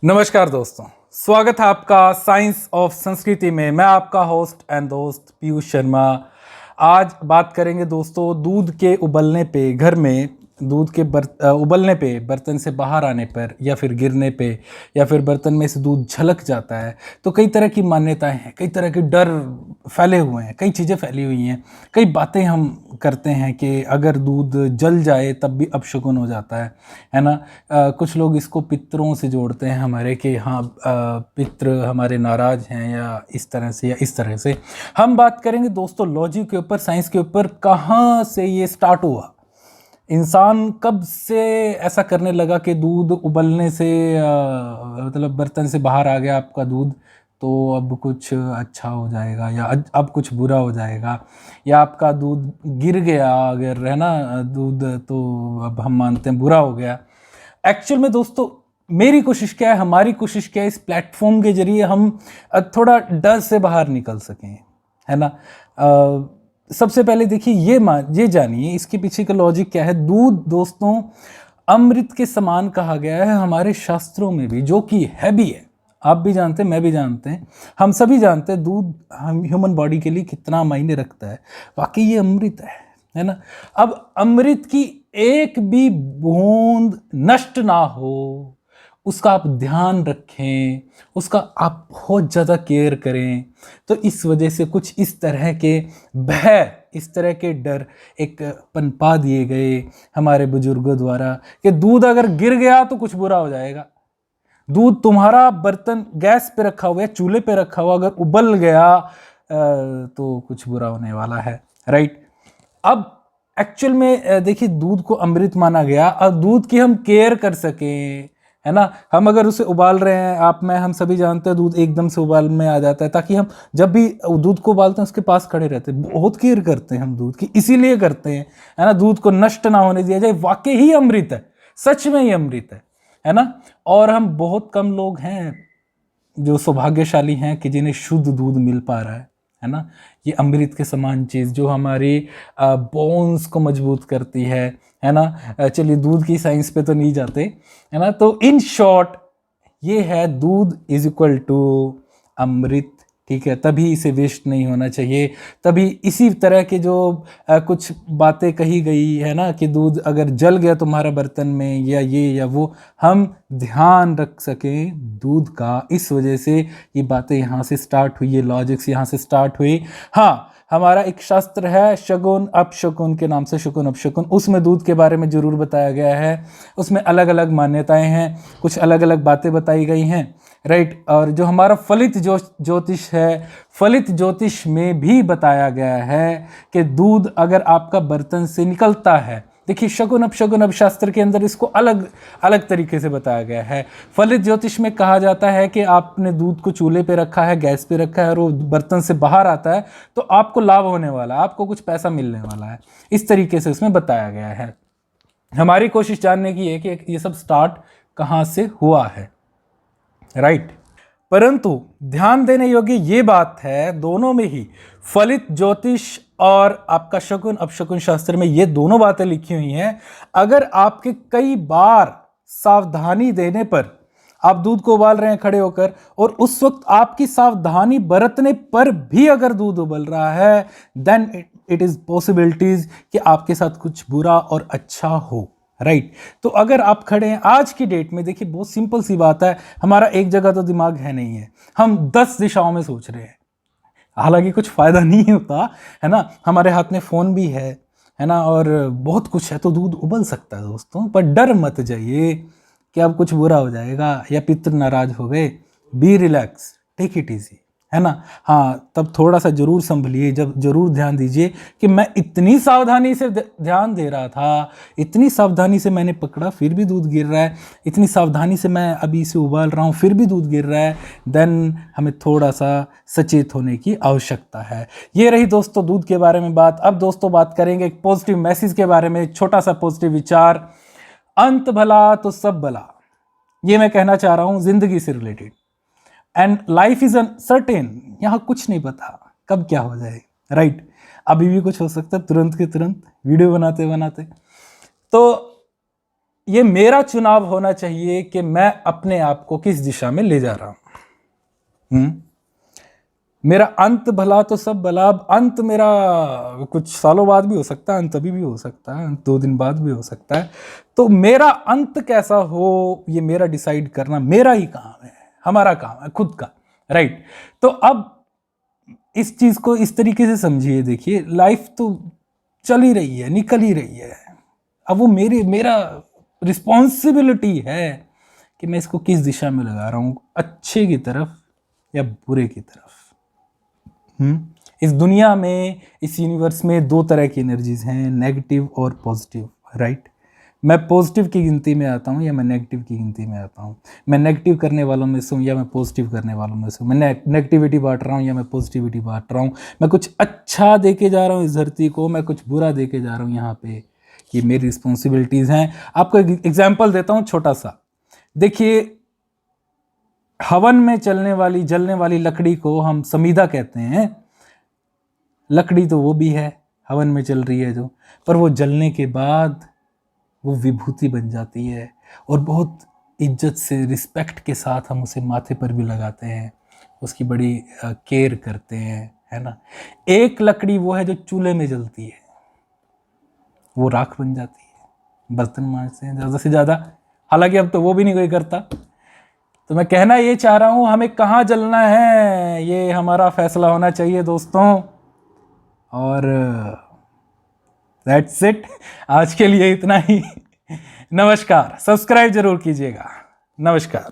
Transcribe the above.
नमस्कार दोस्तों, स्वागत है आपका साइंस ऑफ संस्कृति में। मैं आपका होस्ट एंड दोस्त पीयूष शर्मा। आज बात करेंगे दोस्तों दूध के उबलने पे, घर में दूध के उबलने पे, बर्तन से बाहर आने पर या फिर गिरने पे या फिर बर्तन में से दूध झलक जाता है तो कई तरह की मान्यताएं हैं, कई तरह के डर फैले हुए हैं, कई चीज़ें फैली हुई हैं, कई बातें हम करते हैं कि अगर दूध जल जाए तब भी अपशकुन हो जाता है ना। कुछ लोग इसको पितरों से जोड़ते हैं हमारे कि हाँ पितृ हमारे नाराज़ हैं या इस तरह से या इस तरह से। हम बात करेंगे दोस्तों लॉजिक के ऊपर, साइंस के ऊपर, कहाँ से ये स्टार्ट हुआ, इंसान कब से ऐसा करने लगा कि दूध उबलने से मतलब बर्तन से बाहर आ गया आपका दूध तो अब कुछ अच्छा हो जाएगा या अब कुछ बुरा हो जाएगा, या आपका दूध गिर गया अगर है ना दूध तो अब हम मानते हैं बुरा हो गया। एक्चुअल में दोस्तों मेरी कोशिश क्या है, हमारी कोशिश क्या है, इस प्लेटफॉर्म के जरिए हम थोड़ा डर से बाहर निकल सकें, है ना। सबसे पहले देखिए ये जानिए इसके पीछे का लॉजिक क्या है। दूध दोस्तों अमृत के समान कहा गया है हमारे शास्त्रों में भी, जो कि है भी है। आप भी जानते हैं, मैं भी जानते हैं, हम सभी जानते हैं दूध हम ह्यूमन बॉडी के लिए कितना मायने रखता है। वाकई ये अमृत है ना। अब अमृत की एक भी बूंद नष्ट ना हो उसका आप ध्यान रखें, उसका आप बहुत ज़्यादा केयर करें। तो इस वजह से कुछ इस तरह के भय, इस तरह के डर एक पनपा दिए गए हमारे बुजुर्गों द्वारा कि दूध अगर गिर गया तो कुछ बुरा हो जाएगा। दूध तुम्हारा बर्तन गैस पे रखा हुआ है, चूल्हे पे रखा हुआ, अगर उबल गया तो कुछ बुरा होने वाला है, राइट। अब एक्चुअल में देखिए दूध को अमृत माना गया। अब दूध की हम केयर कर सकें, है ना, हम अगर उसे उबाल रहे हैं, आप मैं हम सभी जानते हैं दूध एकदम से उबाल में आ जाता है, ताकि हम जब भी दूध को उबालते हैं उसके पास खड़े रहते हैं, बहुत केयर करते हैं हम दूध की, इसीलिए करते हैं, है ना, दूध को नष्ट ना होने दिया जाए। वाकई ही अमृत है, सच में ही अमृत है ना। और हम बहुत कम लोग हैं जो सौभाग्यशाली हैं कि जिन्हें शुद्ध दूध मिल पा रहा है ना। ये अमृत के समान चीज़ जो हमारी बोन्स को मजबूत करती है ना। चलिए दूध की साइंस पे तो नहीं जाते, है ना। तो इन शॉर्ट ये है दूध इज इक्वल टू अमृत, ठीक है। तभी इसे वेस्ट नहीं होना चाहिए। तभी इसी तरह के जो कुछ बातें कही गई है ना कि दूध अगर जल गया तुम्हारा बर्तन में या ये या वो, हम ध्यान रख सकें दूध का। इस वजह से ये बातें यहाँ से स्टार्ट हुई, ये लॉजिक्स यहाँ से स्टार्ट हुई। हाँ, हमारा एक शास्त्र है शगुन अपशकुन के नाम से, शकुन अपशकुन, उसमें दूध के बारे में ज़रूर बताया गया है। उसमें अलग अलग मान्यताएं हैं, कुछ अलग अलग बातें बताई गई हैं, राइट। और जो हमारा फलित ज्योतिष है, फलित ज्योतिष में भी बताया गया है कि दूध अगर आपका बर्तन से निकलता है, देखिए शकुन अपशकुन अब शास्त्र के अंदर इसको अलग अलग तरीके से बताया गया है। फलित ज्योतिष में कहा जाता है कि आपने दूध को चूल्हे पे रखा है, गैस पे रखा है और वो बर्तन से बाहर आता है तो आपको लाभ होने वाला है, आपको कुछ पैसा मिलने वाला है। इस तरीके से उसमें बताया गया है। हमारी कोशिश जानने की है कि ये सब स्टार्ट कहाँ से हुआ है, राइट। परंतु ध्यान देने योग्य ये बात है, दोनों में ही फलित ज्योतिष और आपका शकुन अपशकुन शास्त्र में ये दोनों बातें लिखी हुई हैं। अगर आपके कई बार सावधानी देने पर आप दूध को उबाल रहे हैं खड़े होकर और उस वक्त आपकी सावधानी बरतने पर भी अगर दूध उबल रहा है, देन इट इज पॉसिबिलिटीज कि आपके साथ कुछ बुरा और अच्छा हो, राइट। तो अगर आप खड़े हैं आज की डेट में, देखिए बहुत सिंपल सी बात है, हमारा एक जगह तो दिमाग है नहीं है, हम 10 दिशाओं में सोच रहे हैं। हालांकि कुछ फायदा नहीं होता, है ना। हमारे हाथ में फोन भी है ना, और बहुत कुछ है, तो दूध उबल सकता है दोस्तों। पर डर मत जाइए कि अब कुछ बुरा हो जाएगा या पितृ नाराज हो गए। Be relax, take it easy, है ना। हाँ, तब थोड़ा सा जरूर संभलिए, जब जरूर ध्यान दीजिए कि मैं इतनी सावधानी से ध्यान दे रहा था, इतनी सावधानी से मैंने पकड़ा फिर भी दूध गिर रहा है, इतनी सावधानी से मैं अभी इसे उबाल रहा हूँ फिर भी दूध गिर रहा है। देन हमें थोड़ा सा सचेत होने की आवश्यकता है। ये रही दोस्तों दूध के बारे में बात। अब दोस्तों बात करेंगे एक पॉजिटिव मैसेज के बारे में, छोटा सा पॉजिटिव विचार। अंत भला तो सब भला, ये मैं कहना चाह रहा हूँ जिंदगी से related. And life is uncertain, यहाँ कुछ नहीं पता कब क्या हो जाए, राइट। अभी भी कुछ हो सकता है तुरंत के तुरंत, वीडियो बनाते बनाते। तो ये मेरा चुनाव होना चाहिए कि मैं अपने आप को किस दिशा में ले जा रहा हूं। मेरा अंत भला तो सब भला। अब अंत मेरा कुछ सालों बाद भी हो सकता है, अंत अभी भी हो सकता है, अंत 2 दिन बाद भी हो सकता है। तो मेरा अंत कैसा हो ये मेरा डिसाइड करना मेरा ही काम है, हमारा काम है खुद का, राइट। तो अब इस चीज को इस तरीके से समझिए, देखिए लाइफ तो चल ही रही है, निकल ही रही है। अब वो मेरा रिस्पॉन्सिबिलिटी है कि मैं इसको किस दिशा में लगा रहा हूं, अच्छे की तरफ या बुरे की तरफ। इस दुनिया में, इस यूनिवर्स में 2 तरह की एनर्जीज हैं, नेगेटिव और पॉजिटिव, राइट। मैं पॉजिटिव की गिनती में आता हूँ या मैं नेगेटिव की गिनती में आता हूँ। मैं नेगेटिव करने वालों में से हूँ या मैं पॉजिटिव करने वालों में से हूँ। मैं नेगेटिविटी बांट रहा हूँ या मैं पॉजिटिविटी बांट रहा हूँ। मैं कुछ अच्छा दे के जा रहा हूँ इस धरती को, मैं कुछ बुरा दे के जा रहा हूँ यहाँ पे। ये मेरी रिस्पॉन्सिबिलिटीज़ हैं। आपको एक एग्जाम्पल देता हूँ छोटा सा। देखिए, हवन में जलने वाली लकड़ी को हम समीधा कहते हैं। लकड़ी तो वो भी है, हवन में चल रही है जो, पर वो जलने के बाद वो विभूति बन जाती है और बहुत इज्जत से, रिस्पेक्ट के साथ हम उसे माथे पर भी लगाते हैं, उसकी बड़ी केयर करते हैं, है ना। एक लकड़ी वो है जो चूल्हे में जलती है, वो राख बन जाती है, बर्तन मांजते हैं ज़्यादा से ज़्यादा, हालांकि अब तो वो भी नहीं कोई करता। तो मैं कहना ये चाह रहा हूँ, हमें कहाँ जलना है ये हमारा फैसला होना चाहिए दोस्तों। और दैट्स इट, आज के लिए इतना ही। नमस्कार। सब्सक्राइब जरूर कीजिएगा। नमस्कार।